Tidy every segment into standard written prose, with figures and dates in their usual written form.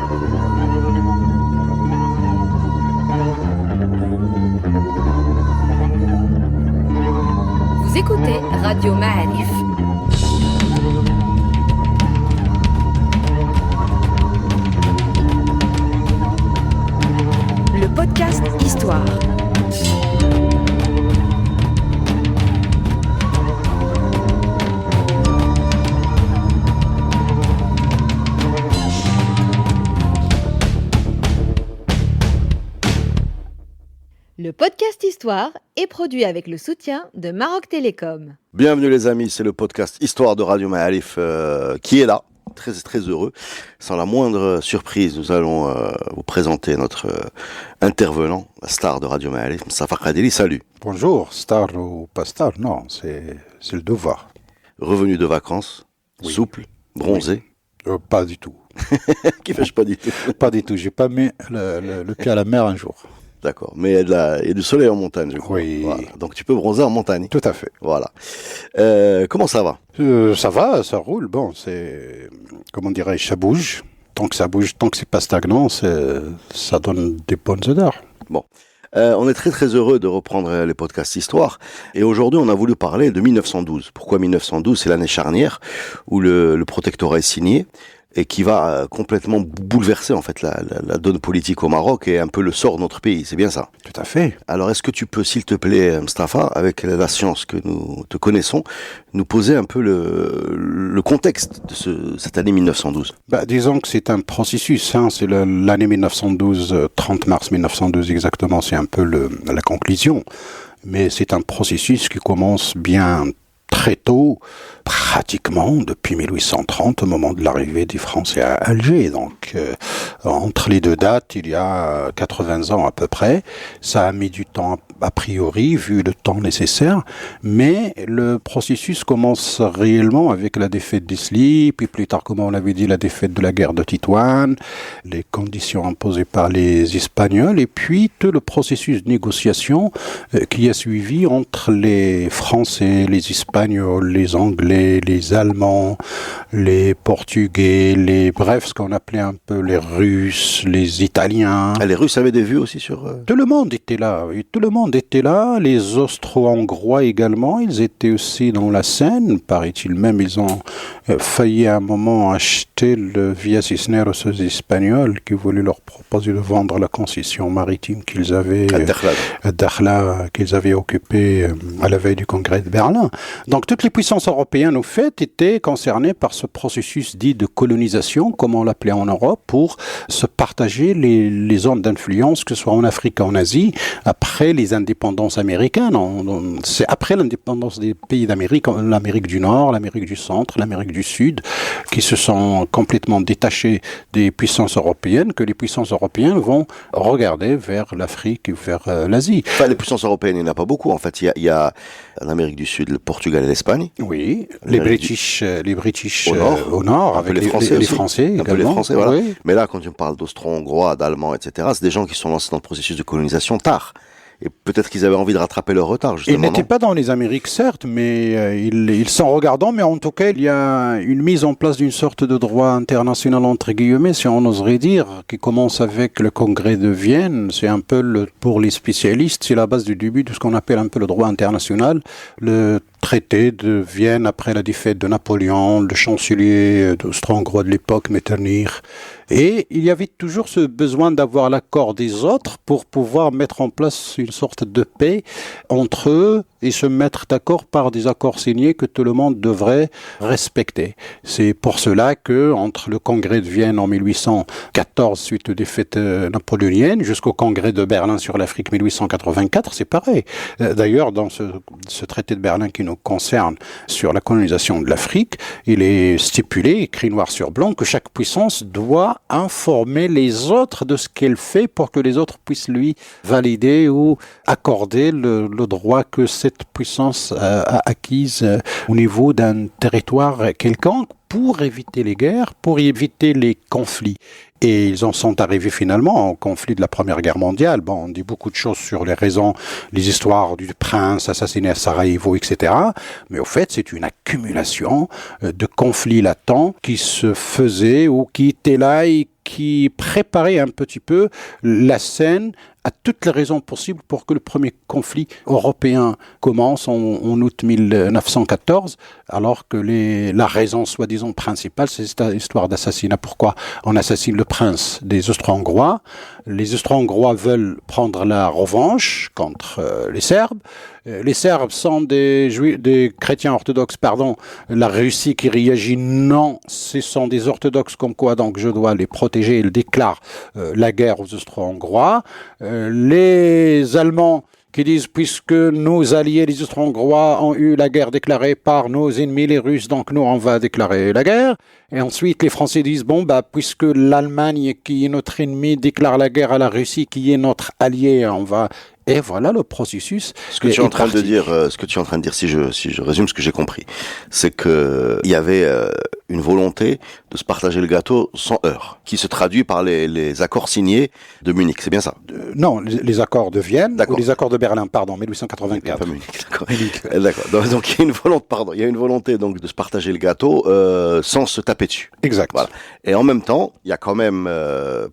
Vous écoutez Radio Ma'arif. Le podcast Histoire. Le podcast Histoire est produit avec le soutien de Maroc Télécom. Bienvenue les amis, c'est le podcast Histoire de Radio Ma'arif qui est là, très très heureux. Sans la moindre surprise, nous allons vous présenter notre intervenant, la star de Radio Ma'arif, Moustapha Kadeli. Salut. Bonjour, star ou pas star, non, c'est le devoir. Revenu de vacances, Oui. souple, bronzé. Oui. Pas du tout. Qui fait pas du tout. Pas du tout, j'ai pas mis le pied à la mer un jour. D'accord, mais il y a du soleil en montagne, je crois. Oui. Voilà. Donc tu peux bronzer en montagne. Tout à fait. Voilà. Comment ça va? Ça va, ça roule, bon, c'est, comment dirais-je, ça bouge. Tant que ça bouge, tant que c'est pas stagnant, ça donne des bonnes odeurs. Bon. On est très très heureux de reprendre les podcasts Histoire. Et aujourd'hui, on a voulu parler de 1912. Pourquoi 1912? C'est l'année charnière où le protectorat est signé et qui va complètement bouleverser en fait la donne politique au Maroc et un peu le sort de notre pays. C'est bien ça? Tout à fait. Alors, est-ce que tu peux, s'il te plaît, Moustapha, avec la science que nous te connaissons, nous poser un peu le contexte de cette année 1912? Disons que c'est un processus, hein, c'est l'année 1912, 30 mars 1912 exactement, c'est un peu la conclusion. Mais c'est un processus qui commence bien très tôt, pratiquement depuis 1830, au moment de l'arrivée des Français à Alger. Donc, entre les deux dates, il y a 80 ans à peu près. Ça a mis du temps, a priori, vu le temps nécessaire. Mais le processus commence réellement avec la défaite d'Isly, puis plus tard, comme on l'avait dit, la défaite de la guerre de Tétouan, les conditions imposées par les Espagnols, et puis tout le processus de négociation qui a suivi entre les Français, les Espagnols, les Anglais, les Allemands, les Portugais, bref, ce qu'on appelait un peu les Russes, les Italiens. Les Russes avaient des vues aussi sur... Tout le monde était là, oui, tout le monde était là, les Austro-Hongrois également, ils étaient aussi dans la scène, paraît-il même, ils ont failli à un moment acheter le Via Cisneros aux Espagnols qui voulaient leur proposer de vendre la concession maritime qu'ils avaient à Dakhla, qu'ils avaient occupée à la veille du congrès de Berlin. Donc toutes les puissances européennes, au fait, étaient concernées par ce processus dit de colonisation, comme on l'appelait en Europe, pour se partager les zones d'influence, que ce soit en Afrique ou en Asie, après les indépendances américaines. C'est après l'indépendance des pays d'Amérique, l'Amérique du Nord, l'Amérique du Centre, l'Amérique du Sud, qui se sont complètement détachés des puissances européennes, que les puissances européennes vont regarder vers l'Afrique et vers l'Asie. Enfin, les puissances européennes, il n'y en a pas beaucoup. En fait, il y a en Amérique du Sud, le Portugal et l'Espagne. Oui, les British au nord, avec les Français un également. peu les Français, voilà. Oui. Mais là, quand tu me parles d'Austro-Hongrois, d'Allemands, etc., c'est des gens qui sont lancés dans le processus de colonisation tard. Et peut-être qu'ils avaient envie de rattraper leur retard, justement. Ils n'étaient pas dans les Amériques, certes, mais ils sont regardants. Mais en tout cas, il y a une mise en place d'une sorte de droit international, entre guillemets, si on oserait dire, qui commence avec le congrès de Vienne. C'est un peu, pour les spécialistes, c'est la base du début de ce qu'on appelle un peu le droit international. Le traité de Vienne après la défaite de Napoléon, le chancelier austro-hongrois de l'époque, Metternich. Et il y avait toujours ce besoin d'avoir l'accord des autres pour pouvoir mettre en place une sorte de paix entre eux et se mettre d'accord par des accords signés que tout le monde devrait respecter. C'est pour cela que, entre le congrès de Vienne en 1814, suite aux défaites napoléoniennes, jusqu'au congrès de Berlin sur l'Afrique 1884, c'est pareil. D'ailleurs, dans ce traité de Berlin qui nous concerne sur la colonisation de l'Afrique, il est stipulé, écrit noir sur blanc, que chaque puissance doit informer les autres de ce qu'elle fait pour que les autres puissent lui valider ou accorder le droit que cette puissance a acquise au niveau d'un territoire quelconque pour éviter les guerres, pour éviter les conflits. Et ils en sont arrivés finalement au conflit de la Première Guerre mondiale. Bon, on dit beaucoup de choses sur les raisons, les histoires du prince assassiné à Sarajevo, etc. Mais au fait, c'est une accumulation de conflits latents qui se faisaient ou qui étaient là et qui préparait un petit peu la scène à toutes les raisons possibles pour que le premier conflit européen commence en août 1914, alors que la raison soi-disant principale, c'est cette histoire d'assassinat. Pourquoi on assassine le prince des Austro-Hongrois? Les Austro-Hongrois veulent prendre la revanche contre les Serbes. Les Serbes sont des chrétiens orthodoxes, pardon. La Russie qui réagit, non, ce sont des orthodoxes comme quoi, donc je dois les protéger. Ils déclarent la guerre aux Austro-Hongrois. Les Allemands qui disent, puisque nos alliés, les Austro-Hongrois, ont eu la guerre déclarée par nos ennemis, les Russes, donc nous, on va déclarer la guerre. Et ensuite, les Français disent, puisque l'Allemagne, qui est notre ennemi, déclare la guerre à la Russie, qui est notre allié, on va... Et voilà le processus. Ce que tu es en train de dire, si je résume ce que j'ai compris, c'est que il y avait une volonté de se partager le gâteau sans heurts, qui se traduit par les accords signés de Munich. C'est bien ça? Non, les accords de Vienne, ou les accords de Berlin, pardon, 1884. Pas Munich, d'accord. D'accord. Donc il y a une volonté donc de se partager le gâteau sans se taper dessus. Exact. Voilà. Et en même temps, il y a quand même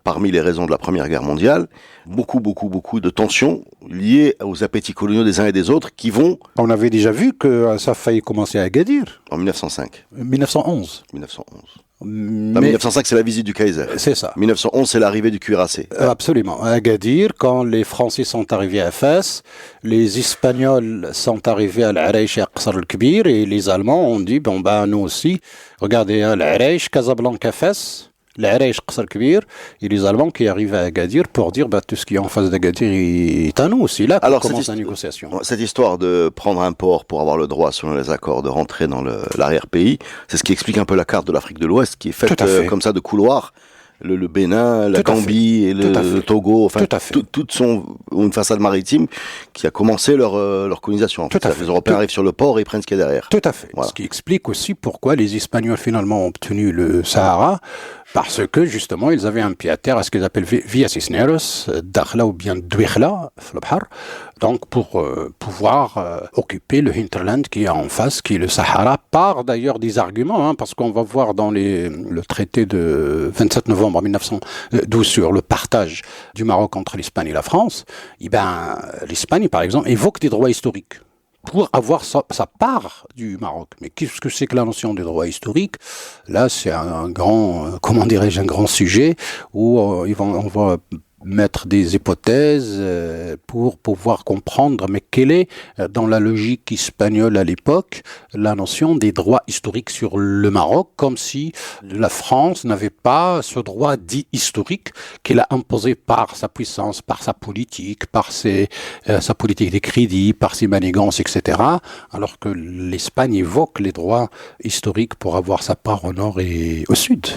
parmi les raisons de la Première Guerre mondiale beaucoup de tensions liées aux appétits coloniaux des uns et des autres qui vont... On avait déjà vu que ça a failli commencer à Agadir. En 1905. 1911. 1911. 1905, c'est la visite du Kaiser. C'est ça. 1911, c'est l'arrivée du cuirassé. Absolument. À Agadir, quand les Français sont arrivés à Fès, les Espagnols sont arrivés à l'Arèche et à Qasr el-Kbir, et les Allemands ont dit, nous aussi, regardez, l'Arèche, Casablanca, Fès, l'Arèche, Qasr el-Kbir, et les Allemands qui arrivent à Agadir pour dire, tout ce qui est en face d'Agadir est à nous aussi. Là, alors, commence la négociation. Cette histoire de prendre un port pour avoir le droit, selon les accords, de rentrer dans l'arrière-pays, c'est ce qui explique un peu la carte de l'Afrique de l'Ouest, qui est faite comme ça de couloirs. Le Bénin, la Gambie et le Togo, enfin, toutes sont une façade maritime qui a commencé leur colonisation. En fait. Les Européens arrivent sur le port et ils prennent ce qu'il y a derrière. Tout à fait. Voilà. Ce qui explique aussi pourquoi les Espagnols finalement ont obtenu le Sahara, parce que justement ils avaient un pied à terre à ce qu'ils appellent Via Cisneros, Dakhla ou bien Douikhla, donc pour pouvoir occuper le hinterland qui est en face, qui est le Sahara, par d'ailleurs des arguments, parce qu'on va voir dans le traité de 27 novembre 1912 sur le partage du Maroc entre l'Espagne et la France, l'Espagne par exemple évoque des droits historiques pour avoir sa part du Maroc. Mais qu'est-ce que c'est que la notion des droits historiques? Là, c'est un grand sujet où on va mettre des hypothèses pour pouvoir comprendre, mais quelle est, dans la logique espagnole à l'époque, la notion des droits historiques sur le Maroc, comme si la France n'avait pas ce droit dit historique qu'elle a imposé par sa puissance, par sa politique, par sa politique des crédits, par ses manigances, etc., alors que l'Espagne évoque les droits historiques pour avoir sa part au nord et au sud.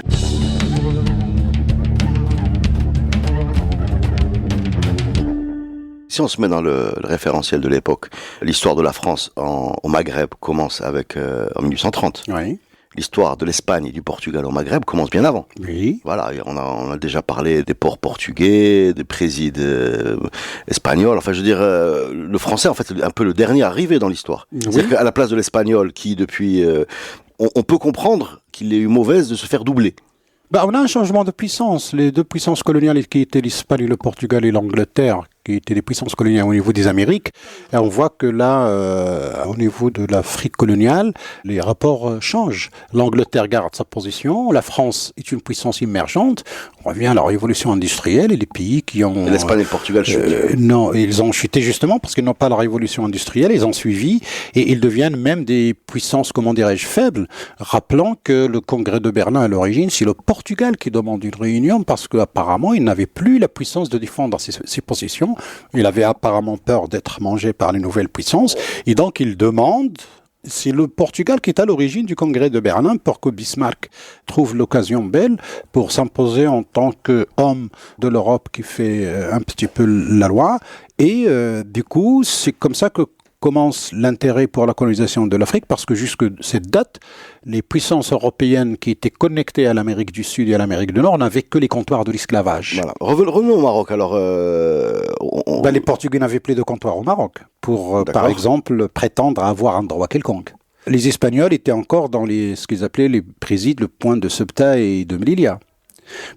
Si on se met dans le référentiel de l'époque, l'histoire de la France au Maghreb commence en 1830. Oui. L'histoire de l'Espagne et du Portugal au Maghreb commence bien avant. Oui. Voilà, on a déjà parlé des ports portugais, des présides espagnols. Enfin, je veux dire, le français, en fait, c'est un peu le dernier arrivé dans l'histoire. Oui. C'est-à-dire qu'à la place de l'espagnol, qui depuis... on peut comprendre qu'il ait eu mauvaise de se faire doubler. On a un changement de puissance. Les deux puissances coloniales qui étaient l'Espagne, le Portugal et l'Angleterre, qui étaient des puissances coloniales au niveau des Amériques, et on voit que là, au niveau de l'Afrique coloniale, les rapports changent. L'Angleterre garde sa position, la France est une puissance émergente, on revient à la révolution industrielle et les pays qui ont... L'Espagne et le Portugal chutent. Non, ils ont chuté justement parce qu'ils n'ont pas la révolution industrielle, ils ont suivi, et ils deviennent même des puissances, faibles, rappelant que le congrès de Berlin à l'origine, c'est le Portugal qui demande une réunion parce qu'apparemment, il n'avait plus la puissance de défendre ses positions. Il avait apparemment peur d'être mangé par les nouvelles puissances. Et donc, il demande... C'est le Portugal qui est à l'origine du congrès de Berlin pour que Bismarck trouve l'occasion belle pour s'imposer en tant qu'homme de l'Europe qui fait un petit peu la loi. Et du coup, c'est comme ça que commence l'intérêt pour la colonisation de l'Afrique, parce que jusque cette date, les puissances européennes qui étaient connectées à l'Amérique du Sud et à l'Amérique du Nord n'avaient que les comptoirs de l'esclavage. Voilà. Revenons au Maroc. Alors, les Portugais n'avaient plus de comptoir au Maroc pour, par exemple, prétendre avoir un droit quelconque. Les Espagnols étaient encore dans ce qu'ils appelaient les présides, le point de Ceuta et de Melilla.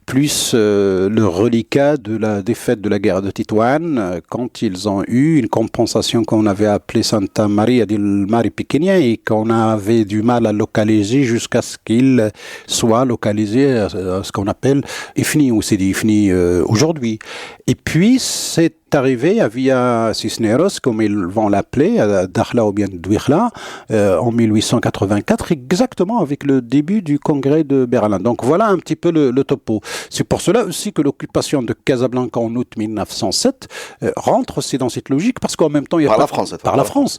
plus le reliquat de la défaite de la guerre de Tétouan, quand ils ont eu une compensation qu'on avait appelée Santa Maria del Mare Pequeña et qu'on avait du mal à localiser jusqu'à ce qu'il soit localisé à ce qu'on appelle Ifni, ou c'est dit Ifni aujourd'hui. Et puis, c'est arrivé à Villa Cisneros, comme ils vont l'appeler, à Dakhla ou bien Douikhla, en 1884, exactement avec le début du congrès de Berlin. Donc voilà un petit peu le topo. C'est pour cela aussi que l'occupation de Casablanca en août 1907 rentre aussi dans cette logique, parce qu'en même temps, il y a par la France,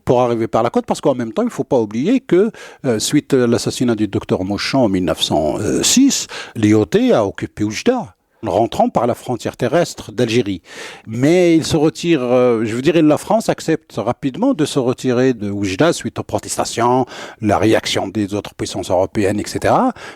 pour arriver par la côte, parce qu'en même temps, il ne faut pas oublier que suite à l'assassinat du docteur Mauchamp en 1906, l'IOT a occupé Oujda, rentrant par la frontière terrestre d'Algérie. Mais il se retire, la France accepte rapidement de se retirer de Oujda suite aux protestations, la réaction des autres puissances européennes, etc.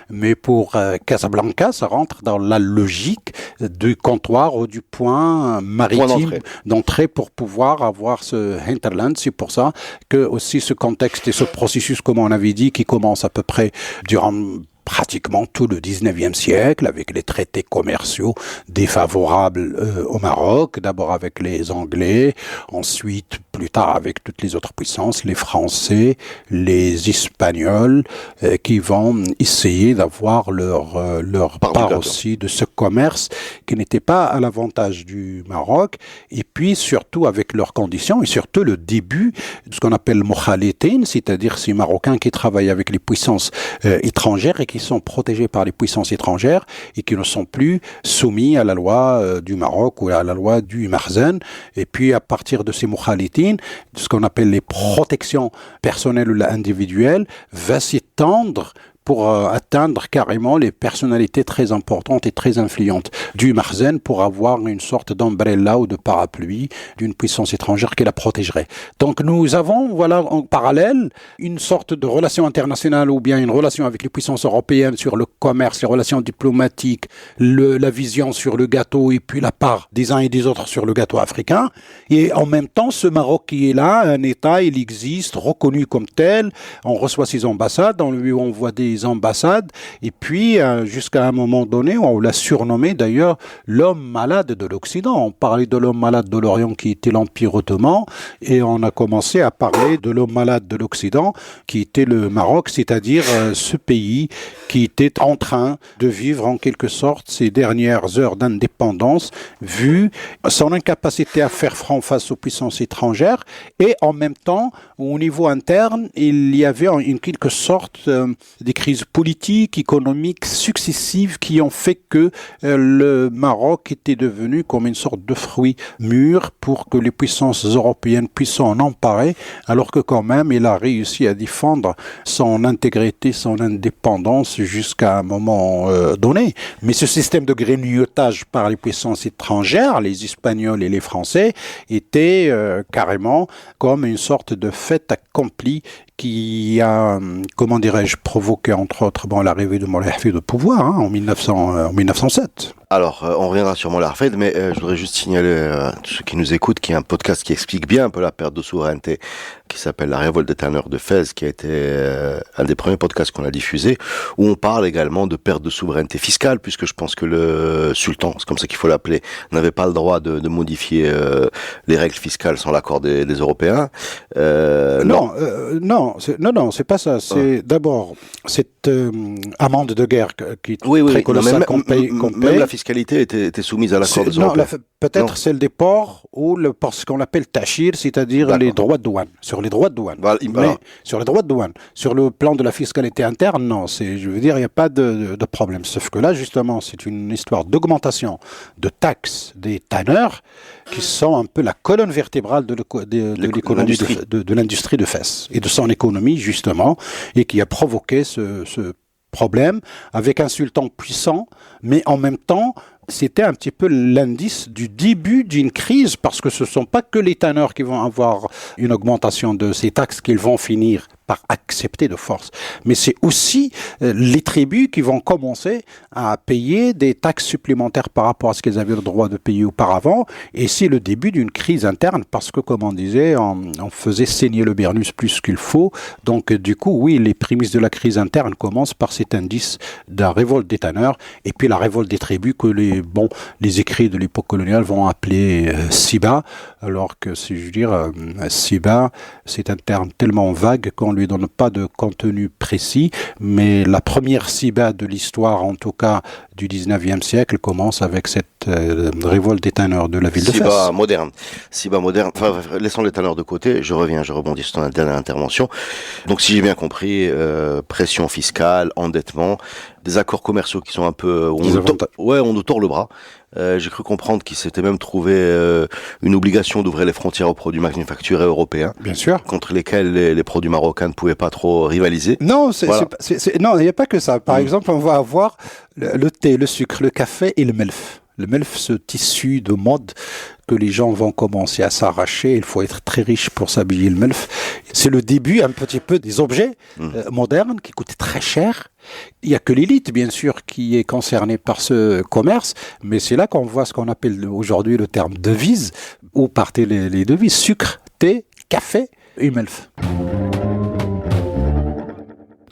Mais pour Casablanca, ça rentre dans la logique du comptoir ou du point maritime d'entrée pour pouvoir avoir ce hinterland. C'est pour ça que aussi ce contexte et ce processus, comme on avait dit, qui commence à peu près durant pratiquement tout le 19e siècle, avec les traités commerciaux défavorables au Maroc, d'abord avec les Anglais, ensuite, plus tard, avec toutes les autres puissances, les Français, les Espagnols, qui vont essayer d'avoir leur part aussi de ce commerce qui n'était pas à l'avantage du Maroc, et puis surtout avec leurs conditions, et surtout le début de ce qu'on appelle mokhalitin, c'est-à-dire ces Marocains qui travaillent avec les puissances étrangères et qui sont protégés par les puissances étrangères et qui ne sont plus soumis à la loi du Maroc ou à la loi du Marzen. Et puis à partir de ces mokhalitines, ce qu'on appelle les protections personnelles ou individuelles, va s'étendre pour atteindre carrément les personnalités très importantes et très influentes du Marzen pour avoir une sorte d'umbrella ou de parapluie d'une puissance étrangère qui la protégerait. Donc nous avons, voilà, en parallèle, une sorte de relation internationale ou bien une relation avec les puissances européennes sur le commerce, les relations diplomatiques, la vision sur le gâteau et puis la part des uns et des autres sur le gâteau africain. Et en même temps, ce Maroc qui est là, un État, il existe, reconnu comme tel, on reçoit ses ambassades, on lui envoie des ambassades, et puis jusqu'à un moment donné, on l'a surnommé d'ailleurs l'homme malade de l'Occident. On parlait de l'homme malade de l'Orient qui était l'Empire ottoman, et on a commencé à parler de l'homme malade de l'Occident qui était le Maroc, c'est-à-dire ce pays qui était en train de vivre en quelque sorte ses dernières heures d'indépendance, vu son incapacité à faire front face aux puissances étrangères, et en même temps, au niveau interne, il y avait en quelque sorte des crises politiques, économiques successives qui ont fait que le Maroc était devenu comme une sorte de fruit mûr pour que les puissances européennes puissent s'en emparer, alors que quand même il a réussi à défendre son intégrité, son indépendance jusqu'à un moment donné. Mais ce système de grignotage par les puissances étrangères, les Espagnols et les Français, était carrément comme une sorte de fait accompli qui a, comment dirais-je, provoqué entre autres l'arrivée de Moulay Hafid au pouvoir en 1907. Alors, on reviendra sur Moulay Hafid, mais je voudrais juste signaler à tous ceux qui nous écoutent qu'il y a un podcast qui explique bien un peu la perte de souveraineté, qui s'appelle La révolte des tanneurs de Fès, qui a été un des premiers podcasts qu'on a diffusé, où on parle également de perte de souveraineté fiscale, puisque je pense que le sultan, c'est comme ça qu'il faut l'appeler, n'avait pas le droit de modifier les règles fiscales sans l'accord des Européens. Non, c'est pas ça. C'est d'abord cette amende de guerre qui est très colossale qu'on paye. Même la fiscalité était soumise à l'accord des Européens. Peut-être celle des ports ou ce qu'on appelle tachir, c'est-à-dire les droits de douane. Sur les droits de douane. Mais sur les droits de douane. Sur le plan de la fiscalité interne, non. Je veux dire, il n'y a pas de problème. Sauf que là, justement, c'est une histoire d'augmentation de taxes des tanneurs qui sont un peu la colonne vertébrale de l'économie de l'industrie de Fès et de son économie, justement, et qui a provoqué ce problème avec un sultan puissant, mais en même temps c'était un petit peu l'indice du début d'une crise, parce que ce ne sont pas que les tanneurs qui vont avoir une augmentation de ces taxes qu'ils vont finir par accepter de force, mais c'est aussi les tribus qui vont commencer à payer des taxes supplémentaires par rapport à ce qu'ils avaient le droit de payer auparavant, et c'est le début d'une crise interne, parce que, comme on disait, on faisait saigner le Bernus plus qu'il faut, donc du coup, oui, les prémices de la crise interne commencent par cet indice de la révolte des tanneurs, et puis la révolte des tribus que les écrits de l'époque coloniale vont appeler Siba, alors que, si je veux dire, Siba, c'est un terme tellement vague qu'on lui donne pas de contenu précis, mais la première Siba de l'histoire, en tout cas du 19e siècle, commence avec cette révolte des tanneurs de la ville de Fès. Siba moderne. Enfin, laissons les tanneurs de côté, je rebondis sur ta dernière intervention. Donc, si j'ai bien compris, pression fiscale, endettement, des accords commerciaux qui sont un peu... on nous tord le bras. J'ai cru comprendre qu'il s'était même trouvé une obligation d'ouvrir les frontières aux produits manufacturés européens. Bien sûr. Contre lesquels les produits marocains ne pouvaient pas trop rivaliser. Non, non, il n'y a pas que ça. Par exemple, on va avoir le thé, le sucre, le café et le melf. Le melf, ce tissu de mode que les gens vont commencer à s'arracher. Il faut être très riche pour s'habiller le melf. C'est le début un petit peu des objets modernes qui coûtent très cher. Il n'y a que l'élite, bien sûr, qui est concernée par ce commerce, mais c'est là qu'on voit ce qu'on appelle aujourd'hui le terme devise, où partent les devises: sucre, thé, café et melf.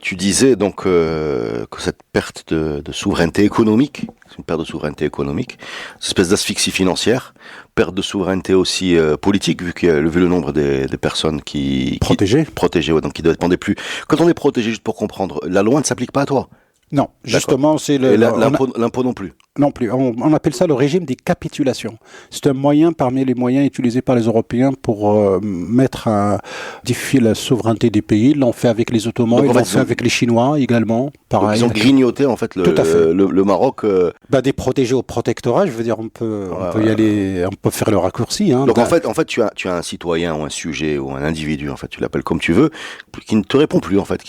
Tu disais donc que cette perte de souveraineté économique, c'est une perte de souveraineté économique, cette espèce d'asphyxie financière, perte de souveraineté aussi politique, vu le nombre des personnes protégées, donc qui ne dépendaient plus. Quand on est protégé, juste pour comprendre, la loi ne s'applique pas à toi. Non, justement, c'est l'impôt non plus. Non plus. On appelle ça le régime des capitulations. C'est un moyen parmi les moyens utilisés par les Européens pour mettre à défier la souveraineté des pays. Ils l'ont fait avec les Ottomans, ils l'ont fait avec les Chinois également. Pareil. Donc, ils ont grignoté en fait le Maroc. Des protégés au protectorat, je veux dire, on peut y aller, on peut faire le raccourci. Hein, donc en fait, tu as un citoyen ou un sujet ou un individu, en fait, tu l'appelles comme tu veux, qui ne te répond plus en fait,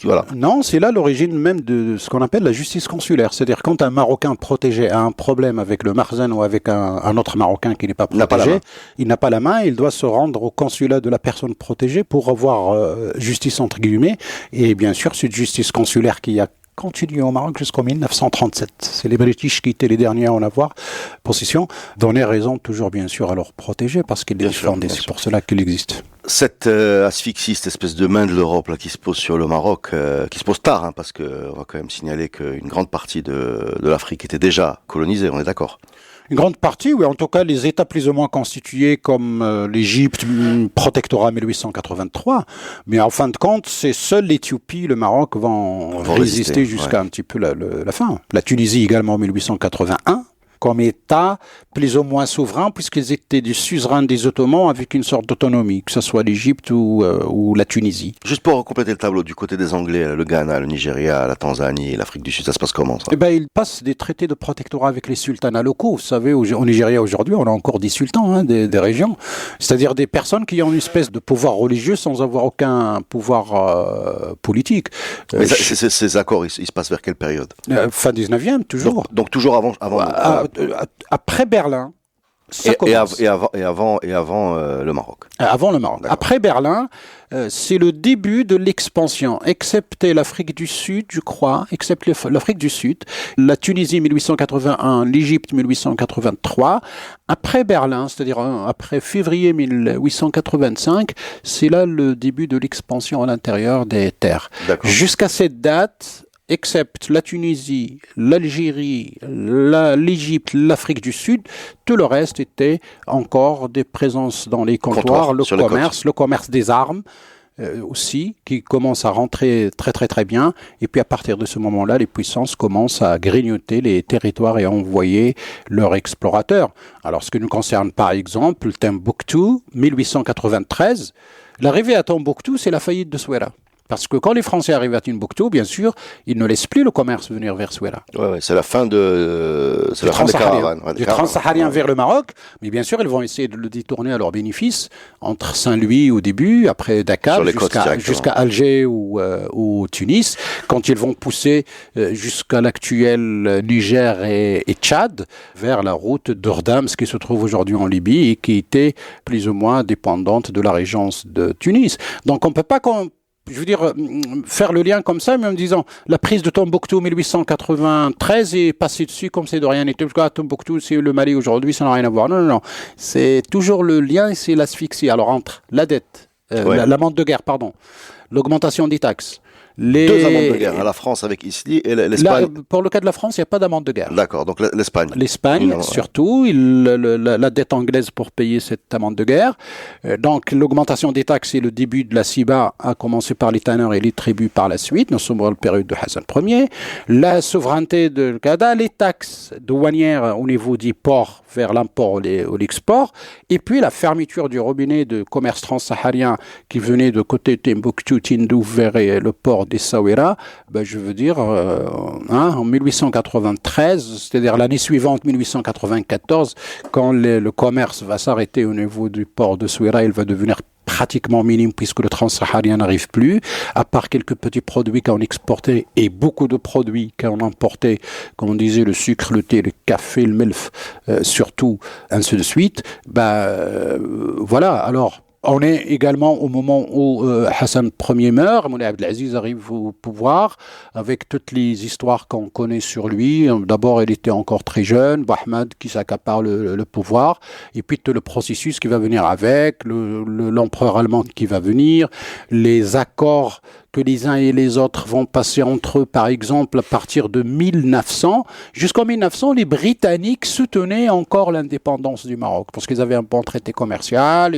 voilà. Non, c'est là l'origine même de ce qu'on appelle la justice consulaire. C'est-à-dire quand un Marocain protégé a un problème avec le Marzen ou avec un autre Marocain qui n'est pas protégé, il n'a pas la main, il doit se rendre au consulat de la personne protégée pour avoir justice entre guillemets. Et bien sûr, cette justice consulaire qui a continué au Maroc jusqu'en 1937. C'est les British qui étaient les derniers à en avoir possession. Donner raison toujours bien sûr à leurs protégés parce qu'ils les défendaient. C'est pour cela qu'il existe. Cette asphyxie, cette espèce de main de l'Europe là qui se pose sur le Maroc, qui se pose tard, parce que on va quand même signaler qu'une grande partie de l'Afrique était déjà colonisée, on est d'accord. Une grande partie, oui, en tout cas les États plus ou moins constitués comme l'Égypte, protectorat 1883, mais en fin de compte, c'est seul l'Éthiopie, le Maroc vont résister jusqu'à un petit peu la fin. La Tunisie également en 1881. Comme État plus ou moins souverain, puisqu'ils étaient des suzerains des Ottomans avec une sorte d'autonomie, que ce soit l'Égypte ou la Tunisie. Juste pour compléter le tableau, du côté des Anglais, le Ghana, le Nigeria, la Tanzanie et l'Afrique du Sud, ça se passe comment ça ? Ils passent des traités de protectorat avec les sultanats locaux. Vous savez, au Nigeria aujourd'hui, on a encore des sultans des régions, c'est-à-dire des personnes qui ont une espèce de pouvoir religieux sans avoir aucun pouvoir politique. Mais ces accords, ils se passent vers quelle période ? Fin 19e, toujours. Donc toujours avant après Berlin, et avant le Maroc. Avant le Maroc. D'accord. Après Berlin, c'est le début de l'expansion, excepté l'Afrique du Sud, je crois, excepté l'Afrique du Sud, la Tunisie 1881, l'Égypte 1883. Après Berlin, c'est-à-dire après février 1885, c'est là le début de l'expansion à l'intérieur des terres. D'accord. Jusqu'à cette date, excepte la Tunisie, l'Algérie, l'Égypte, l'Afrique du Sud, tout le reste était encore des présences dans les comptoirs, le commerce des armes aussi, qui commence à rentrer très très très bien. Et puis à partir de ce moment-là, les puissances commencent à grignoter les territoires et à envoyer leurs explorateurs. Alors ce qui nous concerne par exemple, Tombouctou, 1893, l'arrivée à Tombouctou, c'est la faillite de Souera. Parce que quand les Français arrivent à Timbuktu, bien sûr, ils ne laissent plus le commerce venir vers Souera. Ouais, c'est la fin c'est la fin des caravanes. Du transsaharien vers le Maroc, mais bien sûr, ils vont essayer de le détourner à leur bénéfice entre Saint-Louis au début, après Dakar, jusqu'à Alger ou Tunis, quand ils vont pousser jusqu'à l'actuel Niger et Tchad, vers la route d'Ordams qui se trouve aujourd'hui en Libye et qui était plus ou moins dépendante de la régence de Tunis. Donc on ne peut pas faire le lien comme ça, mais en me disant la prise de Tombouctou 1893 et passer dessus comme c'est de rien n'était. Parce que Tombouctou, c'est le Mali aujourd'hui, ça n'a rien à voir. Non. C'est toujours le lien et c'est l'asphyxie. Alors entre la dette, l'amende de guerre, l'augmentation des taxes, deux amendes de guerre, la France avec Isli et l'Espagne. Là, pour le cas de la France, il n'y a pas d'amende de guerre. D'accord, donc l'Espagne. L'Espagne, surtout, la dette anglaise pour payer cette amende de guerre. Donc, l'augmentation des taxes et le début de la CIBA a commencé par les tanneurs et les tribus par la suite. Nous sommes dans la période de Hassan Ier. La souveraineté de Qaada, les taxes douanières au niveau des ports vers l'import ou l'export. Et puis, la fermeture du robinet de commerce transsaharien qui venait de côté Timbuktu, Tindouf vers le port d'Essaouira, je veux dire, en 1893, c'est-à-dire l'année suivante, 1894, quand le commerce va s'arrêter au niveau du port de Essaouira, il va devenir pratiquement minime puisque le transsaharien n'arrive plus, à part quelques petits produits qu'on exportait et beaucoup de produits qu'on importait, comme on disait, le sucre, le thé, le café, le milf, surtout, ainsi de suite. Voilà, alors... On est également au moment où Hassan Ier meurt, Moulay Abdelaziz arrive au pouvoir, avec toutes les histoires qu'on connaît sur lui. D'abord, il était encore très jeune, Ahmed qui s'accapare le pouvoir, et puis tout le processus qui va venir avec, l'empereur allemand qui va venir, les accords que les uns et les autres vont passer entre eux, par exemple, à partir de 1900. Jusqu'en 1900, les Britanniques soutenaient encore l'indépendance du Maroc, parce qu'ils avaient un bon traité commercial,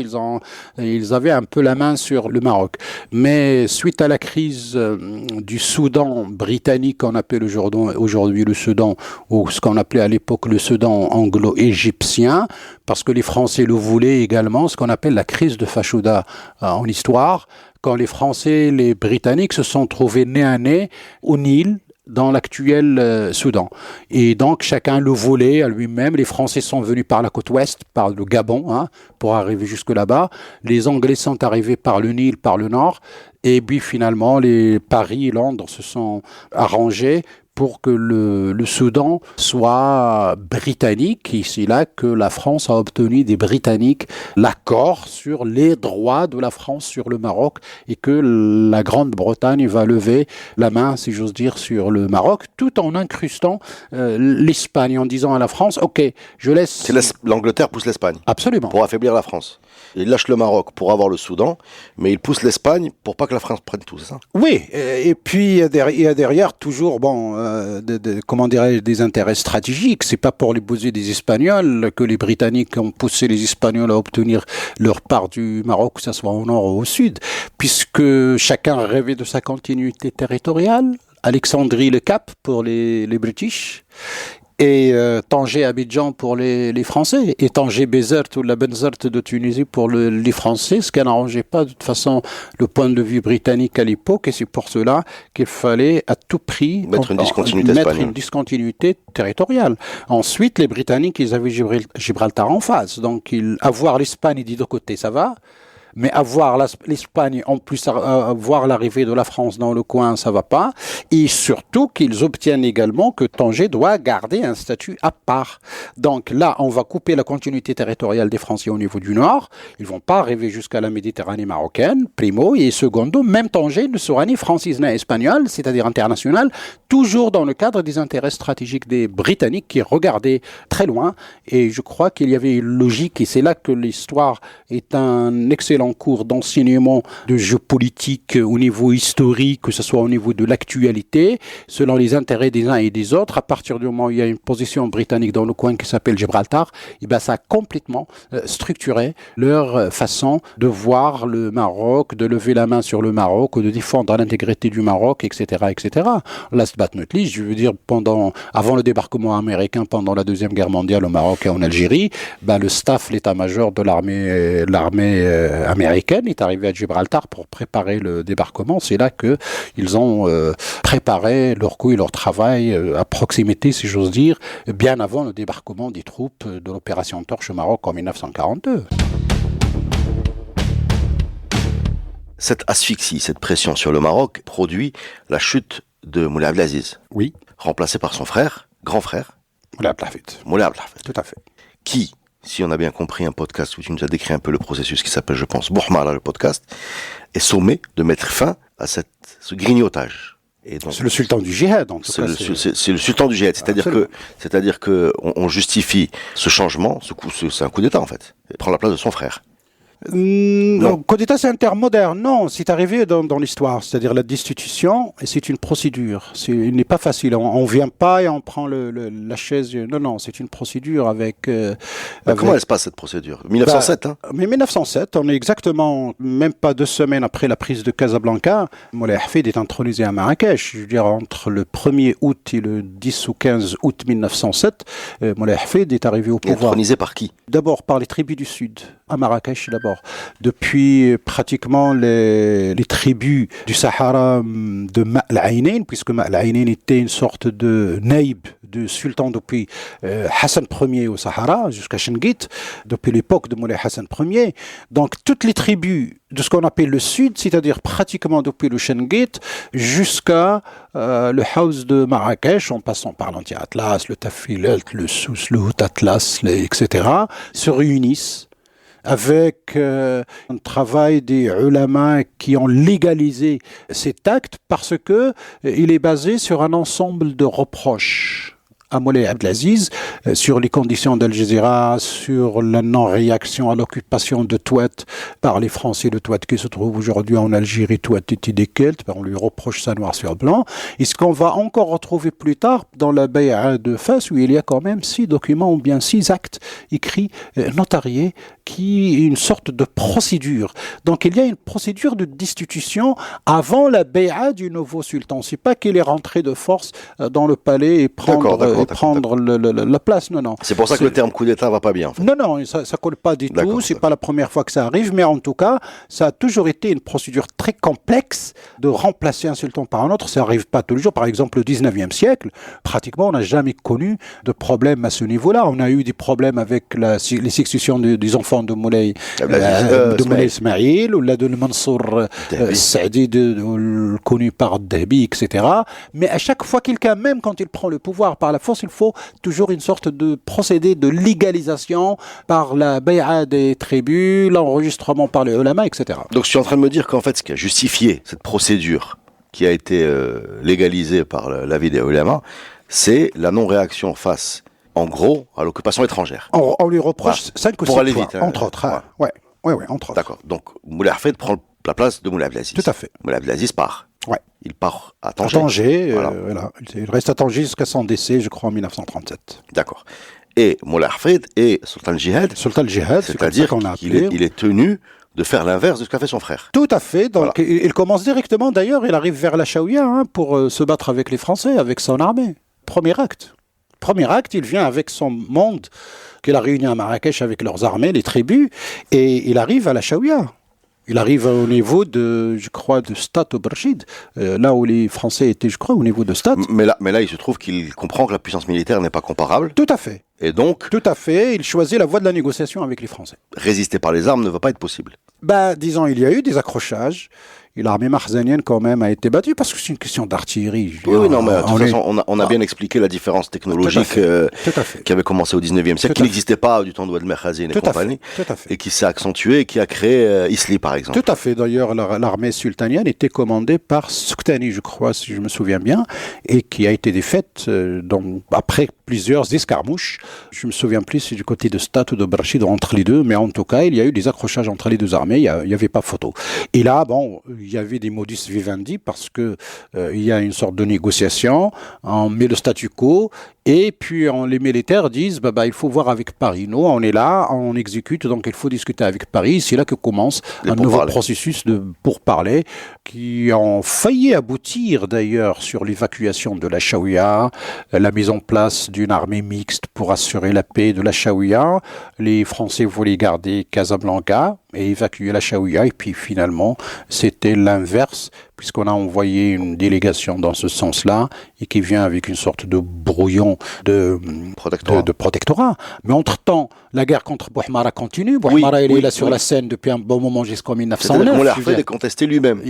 ils avaient un peu la main sur le Maroc. Mais suite à la crise du Soudan britannique, qu'on appelle aujourd'hui le Soudan, ou ce qu'on appelait à l'époque le Soudan anglo-égyptien, parce que les Français le voulaient également, ce qu'on appelle la crise de Fachouda en histoire, quand les Français et les Britanniques se sont trouvés nez à nez au Nil, dans l'actuel Soudan. Et donc, chacun le voulait à lui-même. Les Français sont venus par la côte ouest, par le Gabon, pour arriver jusque là-bas. Les Anglais sont arrivés par le Nil, par le nord. Et puis, finalement, Paris et Londres se sont arrangés pour que le Soudan soit britannique. Et c'est là que la France a obtenu des Britanniques l'accord sur les droits de la France sur le Maroc et que la Grande-Bretagne va lever la main, si j'ose dire, sur le Maroc, tout en incrustant l'Espagne, en disant à la France, OK, je laisse... L'Angleterre pousse l'Espagne. Absolument. Pour affaiblir la France. Il lâche le Maroc pour avoir le Soudan, mais il pousse l'Espagne pour pas que la France prenne tout, c'est ça? Oui, et puis il y a derrière toujours, comment dirais-je, des intérêts stratégiques. C'est pas pour les bouser des Espagnols que les Britanniques ont poussé les Espagnols à obtenir leur part du Maroc, que ce soit au nord ou au sud, puisque chacun rêvait de sa continuité territoriale. Alexandrie, le Cap pour les British. Et Tanger-Abidjan pour les Français, et Tanger-Bézert ou la Benzert de Tunisie pour les Français, ce qui n'arrangeait pas de toute façon le point de vue britannique à l'époque, et c'est pour cela qu'il fallait à tout prix mettre une discontinuité territoriale. Ensuite, les Britanniques, ils avaient Gibraltar en face, donc avoir l'Espagne des deux côtés, ça va. Mais avoir l'Espagne, en plus voir l'arrivée de la France dans le coin, ça va pas. Et surtout qu'ils obtiennent également que Tanger doit garder un statut à part. Donc là, on va couper la continuité territoriale des Français au niveau du Nord. Ils vont pas arriver jusqu'à la Méditerranée marocaine, primo, et secondo, même Tanger ne sera ni française ni espagnole, c'est-à-dire internationale, toujours dans le cadre des intérêts stratégiques des Britanniques qui regardaient très loin. Et je crois qu'il y avait une logique, et c'est là que l'histoire est un excellent cours d'enseignement de géopolitique au niveau historique, que ce soit au niveau de l'actualité, selon les intérêts des uns et des autres. À partir du moment où il y a une position britannique dans le coin qui s'appelle Gibraltar, et ça a complètement structuré leur façon de voir le Maroc, de lever la main sur le Maroc, de défendre l'intégrité du Maroc, etc., etc. Last but not least, je veux dire, avant le débarquement américain, pendant la Deuxième Guerre mondiale au Maroc et en Algérie, le staff, l'état-major de l'armée américaine est arrivée à Gibraltar pour préparer le débarquement. C'est là qu'ils ont préparé leur coup et leur travail à proximité, si j'ose dire, bien avant le débarquement des troupes de l'opération Torche au Maroc en 1942. Cette asphyxie, cette pression sur le Maroc produit la chute de Moulay Abdelaziz. Oui. Remplacé par son frère, grand frère. Moulay Abdelhafid. Moulay Abdelhafid. Tout à fait. Qui, si on a bien compris un podcast où tu nous as décrit un peu le processus qui s'appelle, je pense, Bouhmala, le podcast, est sommé de mettre fin à ce grignotage. Et donc, c'est le sultan du djihad, en tout cas. C'est le sultan du djihad. C'est-à-dire que on justifie ce changement, c'est un coup d'État, en fait. Il prend la place de son frère. Non, coup d'État, c'est un terme moderne. Non, c'est arrivé dans l'histoire. C'est-à-dire la destitution, et c'est une procédure. Il n'est pas facile. On ne vient pas et on prend la chaise. Non, c'est une procédure avec... Comment elle se passe, cette procédure 1907, Mais 1907, on est exactement, même pas 2 semaines après la prise de Casablanca, Moulay Hafid est intronisé à Marrakech. Je veux dire, entre le 1er août et le 10 ou 15 août 1907, Moulay Hafid est arrivé au pouvoir. Intronisé par qui? D'abord par les tribus du Sud, à Marrakech d'abord. Depuis pratiquement les tribus du Sahara de Ma'al-Aïnain, puisque Ma'al-Aïnain était une sorte de naïb du sultan depuis Hassan Ier au Sahara, jusqu'à Chenghit, depuis l'époque de Moulay Hassan Ier. Donc toutes les tribus de ce qu'on appelle le Sud, c'est-à-dire pratiquement depuis le Chenghit jusqu'à le Haus de Marrakech, en passant par l'Anti-Atlas, le Tafilet, le Souss, le Hout Atlas, etc., se réunissent avec un travail des ulama qui ont légalisé cet acte parce que il est basé sur un ensemble de reproches à Moulay Abdelaziz sur les conditions d'Al Jazeera, sur la non-réaction à l'occupation de Touat par les Français de Touat qui se trouvent aujourd'hui en Algérie. Touat était des Celtes, on lui reproche ça noir sur blanc. Et ce qu'on va encore retrouver plus tard dans la Bay'a de Fès, où il y a quand même 6 documents ou bien 6 actes écrits, notariés, qui est une sorte de procédure. Donc il y a une procédure de destitution avant la Bay'a du nouveau sultan. C'est pas qu'il est rentré de force dans le palais et prendre la place. Non. C'est pour ça que le terme coup d'État va pas bien. En fait. Non, ça colle pas du tout. C'est pas la première fois que ça arrive, mais en tout cas, ça a toujours été une procédure très complexe de remplacer un sultan par un autre. Ça arrive pas tous les jours. Par exemple, au 19e siècle, pratiquement, on n'a jamais connu de problème à ce niveau-là. On a eu des problèmes avec les successions des enfants de Moulay Ismaïl, ou là de Mansour Saadi, connu par Dahbi, etc. Mais à chaque fois, quelqu'un, même quand il prend le pouvoir par la force, il faut toujours une sorte de procédé de légalisation par la bay'a des tribus, l'enregistrement par les ulama, etc. Donc je suis en train de me dire qu'en fait, ce qui a justifié cette procédure qui a été légalisée par l'avis des ulama, c'est la non-réaction face, en gros, à l'occupation étrangère. On lui reproche 5 ou 6 points, vite, entre autres. Ouais, entre autres. D'accord. Donc Moulay Hafid prend la place de Moulay Abdelaziz. Tout à fait. Moulay Abdelaziz part. Ouais. Il part à Tanger. Voilà. Il reste à Tanger jusqu'à son décès, je crois, en 1937. D'accord. Et Moulay Hafid et Sultan al-Jihad, c'est-à-dire qu'il est tenu de faire l'inverse de ce qu'a fait son frère. Tout à fait. Donc, il commence directement, d'ailleurs, il arrive vers la Chaouia pour se battre avec les Français, avec son armée. Premier acte, il vient avec son monde qu'il a réuni à Marrakech avec leurs armées, les tribus, et il arrive à la Chaouia. Il arrive au niveau de Stat au Brachid, là où les Français étaient, je crois, au niveau de Stat. Mais là, il se trouve qu'il comprend que la puissance militaire n'est pas comparable. Tout à fait. Et donc... Tout à fait, il choisit la voie de la négociation avec les Français. Résister par les armes ne va pas être possible. Disons, il y a eu des accrochages. Et l'armée marzanienne, quand même, a été battue parce que c'est une question d'artillerie. Oui, non, mais de toute façon, on a bien expliqué la différence technologique qui avait commencé au 19e siècle, qui n'existait pas du temps de Ouad Mekhazine et compagnie, et qui s'est accentuée et qui a créé Isli, par exemple. Tout à fait. D'ailleurs, l'armée sultanienne était commandée par Souktani, je crois, si je me souviens bien, et qui a été défaite après plusieurs escarmouches. Je me souviens plus si du côté de Stat ou de Brachid entre les deux, mais en tout cas, il y a eu des accrochages entre les deux armées, il n'y avait pas photo. Et là, il y avait des modus vivendi parce que il y a une sorte de négociation, on met le statu quo et puis les militaires disent il faut voir avec Paris. Nous, on est là, on exécute, donc il faut discuter avec Paris. C'est là que commence un nouveau processus de pourparlers qui ont failli aboutir d'ailleurs sur l'évacuation de la Chaouia, la mise en place d'une armée mixte pour assurer la paix de la Chaouia. Les Français voulaient garder Casablanca et évacuer la Chaouia. Et puis finalement, c'était l'inverse, puisqu'on a envoyé une délégation dans ce sens-là, et qui vient avec une sorte de brouillon de protectorat. Mais entre-temps, la guerre contre Bouhmara continue. Bouhmara, il est là sur la scène depuis un bon moment jusqu'en 1909. Moulay Hafid est contesté lui-même.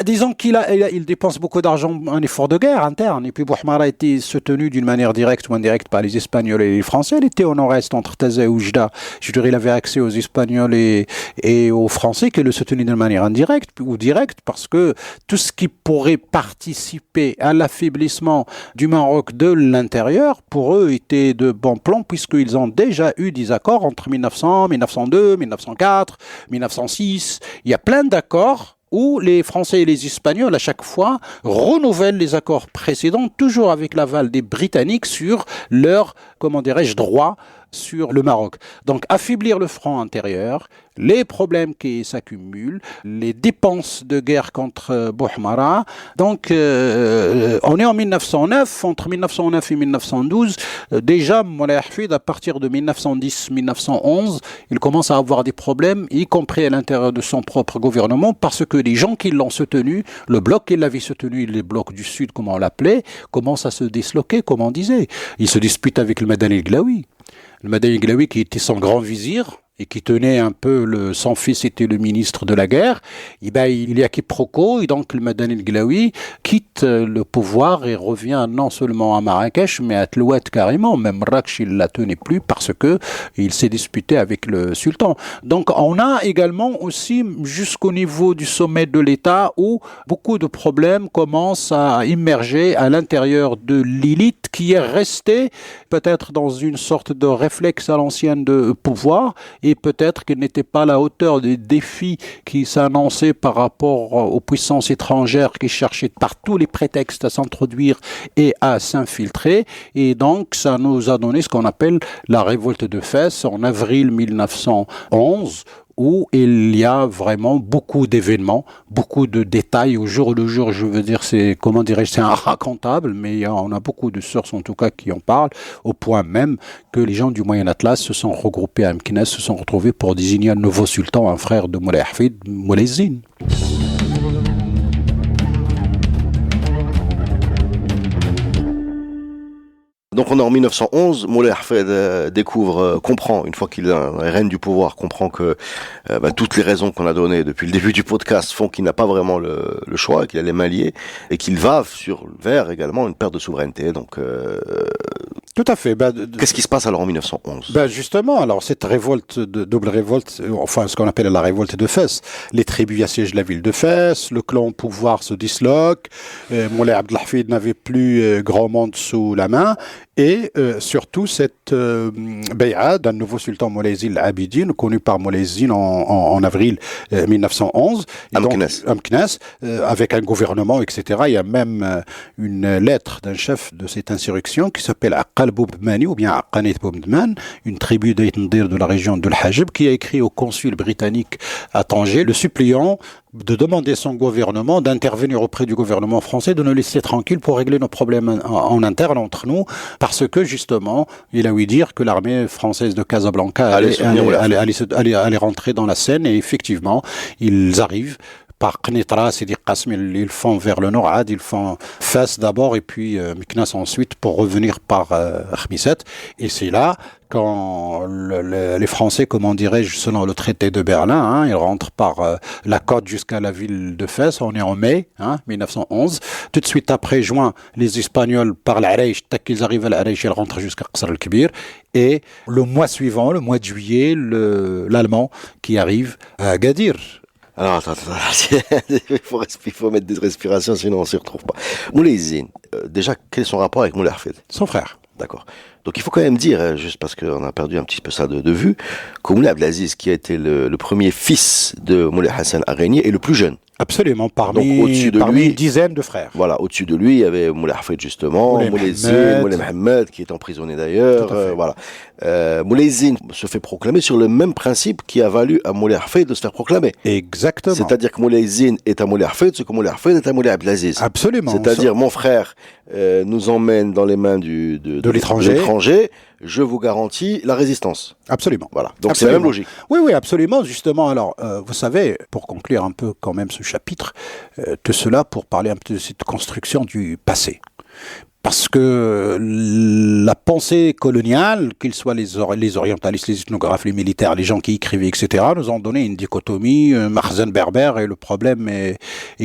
Disons qu'il dépense beaucoup d'argent en effort de guerre interne. Et puis Bouhmara a été soutenu d'une manière directe ou indirecte par les Espagnols et les Français. Il était au nord-est entre Taza et Oujda. Je dirais, il avait accès aux Espagnols et aux Français qui le soutenaient d'une manière indirecte ou directe, parce que tout ce qui pourrait participer à l'affaiblissement du Maroc de l'intérieur, pour eux, était de bon plan, puisqu'ils ont déjà eu des accords entre 1900, 1902, 1904, 1906. Il y a plein d'accords où les Français et les Espagnols, à chaque fois, renouvellent les accords précédents, toujours avec l'aval des Britanniques sur leur, droit sur le Maroc. Donc, affaiblir le front intérieur, les problèmes qui s'accumulent, les dépenses de guerre contre Bouhmara. Donc, on est en 1909, entre 1909 et 1912. Déjà, Moulay Hafid, à partir de 1910-1911, il commence à avoir des problèmes, y compris à l'intérieur de son propre gouvernement, parce que les gens qui l'ont soutenu, le bloc qui l'avait soutenu, les blocs du Sud, comme on l'appelait, commencent à se disloquer, comme on disait. Il se dispute avec le Madani Glaoui. Le Madani Glaoui, qui était son grand vizir, et qui tenait un peu son fils était le ministre de la guerre, il y a quiproquo, et donc le Madani Glaoui quitte le pouvoir et revient non seulement à Marrakech, mais à Tlouet carrément. Même Marrakech, il la tenait plus parce que il s'est disputé avec le sultan. Donc on a également aussi jusqu'au niveau du sommet de l'État où beaucoup de problèmes commencent à immerger à l'intérieur de l'élite qui est restée peut-être dans une sorte de réflexe à l'ancienne de pouvoir, et peut-être qu'il n'était pas à la hauteur des défis qui s'annonçaient par rapport aux puissances étrangères qui cherchaient par tous les prétextes à s'introduire et à s'infiltrer. Et donc, ça nous a donné ce qu'on appelle la révolte de Fès en avril 1911, où il y a vraiment beaucoup d'événements, beaucoup de détails au jour le jour. Je veux dire, c'est inracontable, mais on a beaucoup de sources en tout cas qui en parlent, au point même que les gens du Moyen Atlas se sont regroupés à Meknès, se sont retrouvés pour désigner un nouveau sultan, un frère de Moulay Hafid, Moulay Zine. Donc on est en 1911, Moulay Hafid comprend, une fois qu'il est reine du pouvoir, comprend que toutes les raisons qu'on a données depuis le début du podcast font qu'il n'a pas vraiment le choix, qu'il a les mains liées, et qu'il va vers également une perte de souveraineté. Donc tout à fait. Qu'est-ce qui se passe alors en 1911 ? Justement, alors cette révolte, double révolte, enfin ce qu'on appelle la révolte de Fès, les tribus assiègent la ville de Fès, le clan au pouvoir se disloque, Moulay Abdel Hafid n'avait plus grand monde sous la main, et surtout cette bay'a d'un nouveau sultan Moulay Zine Abidine, connu par Moulay Zine en avril 1911. Meknès, avec un gouvernement, etc. Il y a même une lettre d'un chef de cette insurrection qui s'appelle Aqal Boubmani, ou bien Aqanit Boubman, une tribu d'Aïtendir de la région de l'Hajib, qui a écrit au consul britannique à Tanger, le suppliant de demander son gouvernement d'intervenir auprès du gouvernement français, de nous laisser tranquilles pour régler nos problèmes en interne entre nous, parce que justement, il a ouï dire que l'armée française de Casablanca allait rentrer dans la Seine, et effectivement, ils arrivent par Qnitra, Sidi Qasm, ils font vers le nord, ils font Fès d'abord et puis Meknès ensuite pour revenir par Khmisset. Et c'est là quand les Français, comment dirais-je, selon le traité de Berlin, ils rentrent par la côte jusqu'à la ville de Fès. On est en mai 1911. Tout de suite après, juin, les Espagnols par l'Arèche, dès qu'ils arrivent à l'Arèche, ils rentrent jusqu'à Qasr el-Kibir. Et le mois suivant, le mois de juillet, l'Allemand qui arrive à Agadir. Alors, attends. Il faut mettre des respirations, sinon on s'y retrouve pas. Moulay Zine, déjà, quel est son rapport avec Moulay Hafid ? Son frère. D'accord. Donc il faut quand même dire, juste parce qu'on a perdu un petit peu ça de vue, que Moulay Abdelaziz, qui a été le premier fils de Moulay Hassan Arégnier, est le plus jeune. Absolument, parmi une dizaine de frères. Voilà, au-dessus de lui, il y avait Moulay Hafid justement, Moulay Zine, Moulay Mohamed, qui est emprisonné d'ailleurs. Moulay Zine se fait proclamer sur le même principe qui a valu à Moulay Hafid de se faire proclamer. Exactement. C'est-à-dire que Moulay Zine est à Moulay Hafid, ce que Moulay Hafid est à Moulay Abdelaziz. Absolument. C'est-à-dire, mon frère nous emmène dans les mains de l'étranger. je vous garantis la résistance. Absolument. Voilà. Donc Absolument. c'est la même logique. Oui, oui, absolument. Justement, alors, vous savez, pour conclure un peu quand même ce chapitre, de cela, pour parler un peu de cette construction du passé. Parce que la pensée coloniale, qu'ils soient les orientalistes, les ethnographes, les militaires, les gens qui écrivaient, etc., nous ont donné une dichotomie, Marzen berbère, et le problème est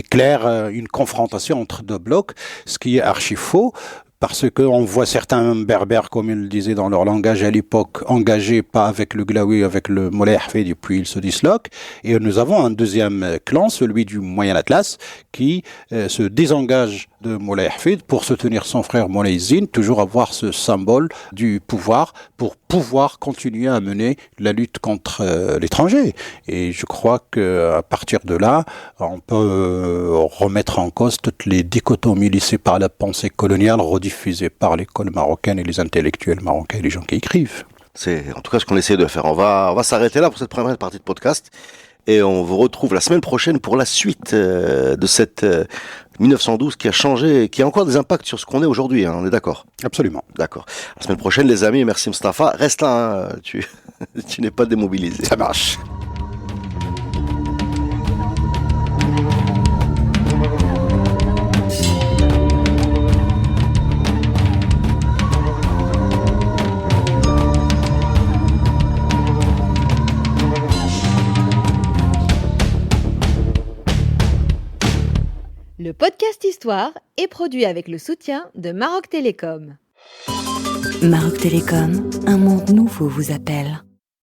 clair, une confrontation entre deux blocs, ce qui est archi faux. Parce qu'on voit certains berbères, comme ils le disaient dans leur langage à l'époque, engagés pas avec le Glaoui, avec le Moulay Hafid, et puis ils se disloquent. Et nous avons un deuxième clan, celui du Moyen Atlas, qui se désengage de Moulay Hafid pour soutenir son frère Moulay Zine, toujours avoir ce symbole du pouvoir pour pouvoir continuer à mener la lutte contre l'étranger. Et je crois qu'à partir de là, on peut remettre en cause toutes les dichotomies laissées par la pensée coloniale diffusée par l'école marocaine et les intellectuels marocains et les gens qui écrivent. C'est en tout cas ce qu'on essaie de faire. On va s'arrêter là pour cette première partie de podcast et on vous retrouve la semaine prochaine pour la suite de cette 1912 qui a changé et qui a encore des impacts sur ce qu'on est aujourd'hui, hein, on est d'accord? Absolument. D'accord. La semaine prochaine les amis, merci Mustapha. Reste là, hein, tu n'es pas démobilisé. Ça marche. Le podcast Histoire est produit avec le soutien de Maroc Télécom. Maroc Télécom, un monde nouveau vous appelle.